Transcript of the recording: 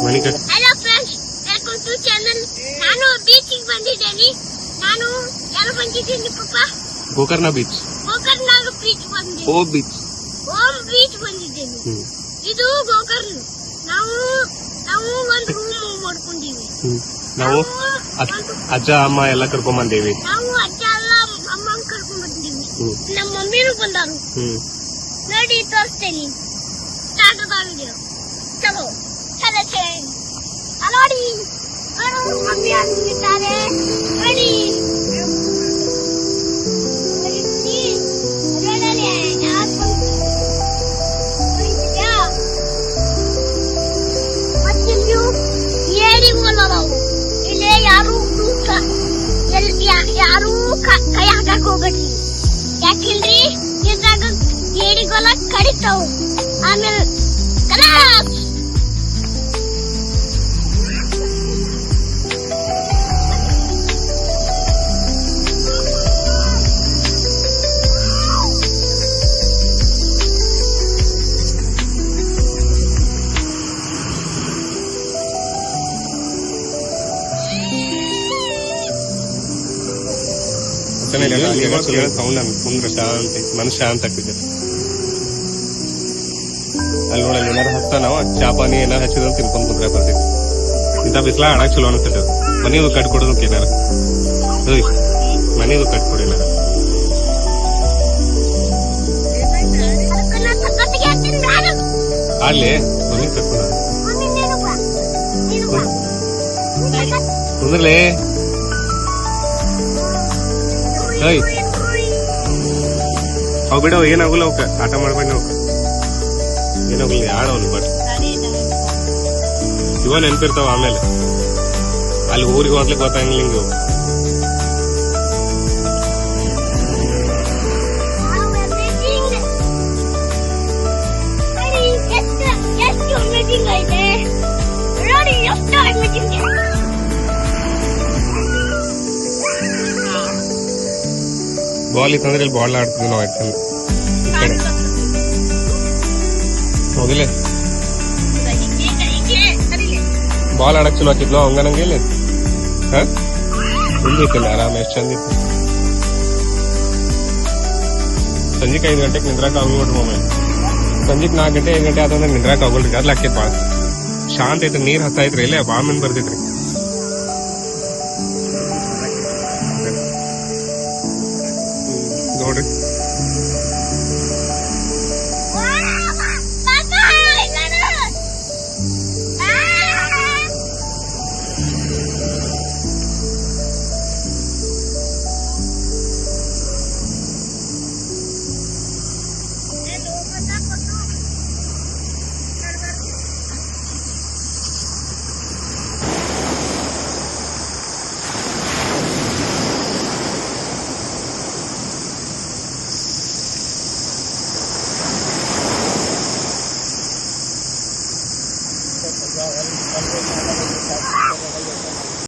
Money cut. Hello friends, welcome to channel. ನಾನು ಬೀಚಿಗೆ ಬಂದಿದ್ದೇನೆ. ನಾನು ಎಲ್ಲ ಬಂದಿದ್ದೀನಿ ಪಪ್ಪ. ಗೋಕರ್ಣ ಬೀಚ್. ಗೋಕರ್ಣಾಗ ಬೀಚ್ ಬಂದಿದ್ದೀನಿ. ಓ ಬೀಚ್. ಓಂ ಬೀಚ್ ಬಂದಿದ್ದೇನೆ. ಇದು ಗೋಕರ್ಣ. ನಾವು ಒಂದು ರೂಮ್ ಮಾಡ್ಕೊಂಡಿವಿ. ನಾವು ಅಜ್ಜ ಅಮ್ಮ ಎಲ್ಲ ಕರ್ಕೊಂಡ್ ಬಂದೇವಿ. ನಾವು ಅಜ್ಜ ಎಲ್ಲ ಅಮ್ಮ ಕರ್ಕೊಂಡ್ ಬಂದಿವಿ. ನಮ್ಮ ಮಮ್ಮಿನೂ ಬಂದಾರು. ನೋಡಿ ತೋರಿಸ್ತೇನೆ. ಸ್ಟಾರ್ಟ್ ಆದ ವಿಡಿಯೋ. ಚಲೋ ನೋಡಿ ಮಮ್ಮಿ ಅಂತಿದ್ದಾರೆ. ನೋಡಿ ಇಲ್ಲಿ ಯಾರು ಕೈ ಹಾಕಕ್ ಹೋಗ್ಬೇಡ್ರಿ. ಯಾಕಿಲ್ರಿ ಇದ್ರಾಗ ಏಡಿಗೊಲ ಕಡಿತಾವ್. ಆಮೇಲೆ ಕಲಾಸ್ ಸೌಂಡ್ ಕುಂದ್ರ ಶಾಂತಿ ಮನಸ್ಸು ಶಾಂತ ಆಗ್ತಿದೆ. ಅಲ್ಲಿ ನೋಡಲ್ಲಿ ಏನಾರು ಹಚ್ತಾ ನಾವು ಚಾಪಾನಿ ಏನಾರು ಹಚ್ಚಿದ್ರು ತಿನ್ಕೊಂಡ್ ಕುಂದ್ರೆ ಬರ್ತೈತಿ. ಇಂಥ ಬಿಸ್ಲಾ ಆಡಕ್ ಚಲೋ ಅನಿಸ್ತೈತೆ. ಮನೆಯದು ಕಟ್ಕೊಡೋದಕ್ಕೆ ಏನಾರ ಮನೆಯದು ಕಟ್ಕೊಡಿಲ್ಲ. ಅಲ್ಲಿ ಮನೆ ಕಟ್ಕೊಡ ಕುಂದ್ರಲೇ. ಅವ್ ಬಿಡೋ ಏನಾಗಲ್ಲ. ಅವಕ್ಕ ಆಟ ಮಾಡ್ಬೇಡಿ. ಅವಕ್ಕ ಏನಾಗಲ್ಲ. ಆಡವನು ಬಟ್ ಇವ ನೆನ್ಪಿರ್ತಾವ. ಆಮೇಲೆ ಅಲ್ಲಿ ಊರಿಗೆ ಹೋಗ್ಲಿಕ್ಕೆ ಗೊತ್ತಾಗಿಲ್ಲ ಹಿಂಗ. ಬಾಲ್ ಇತ್ತಂದ್ರೆ ಇಲ್ಲಿ ಬಾಲ್ ಆಡ್ತಿದ್ವಿ ನಾವು. ಆಕ್ಚುಲಿ ಹೋಗಿಲ್ಲ ಬಾಲ್ ಆಡಕ್ ಚಲೋ ಹಾಕಿದ್ಲು ಹಂಗ ನಂಗೆ. ಇಲ್ಲಿ ಹಿಂದಿತ್ತಿಲ್ಲ ಆರಾಮ. ಎಷ್ಟು ಚಂದ ಇತ್ತು. ಸಂಜೆಗೆ 5 ಗಂಟೆಗೆ ನಿಂದ್ರಾಕ ಆಗೋಲ್ರಿ ಮೊಬೈಲ್. ಸಂಜೆಗೆ 4 ಗಂಟೆ 5 ಗಂಟೆ ಆದಂದ್ರೆ ನಿಂದ್ರಾಕ ಆಗೋಲ್ರಿ. ಅದ್ಲ ಹಾಕಿದ್ ಬಾಳ ಶಾಂತ ಐತ್ರಿ. ನೀರ್ ಹತ್ತಾ ಐತ್ರಿ. ಇಲ್ಲೇ ಬಾಳ ಮಂದಿ ಬರ್ತಿದ್ರಿ.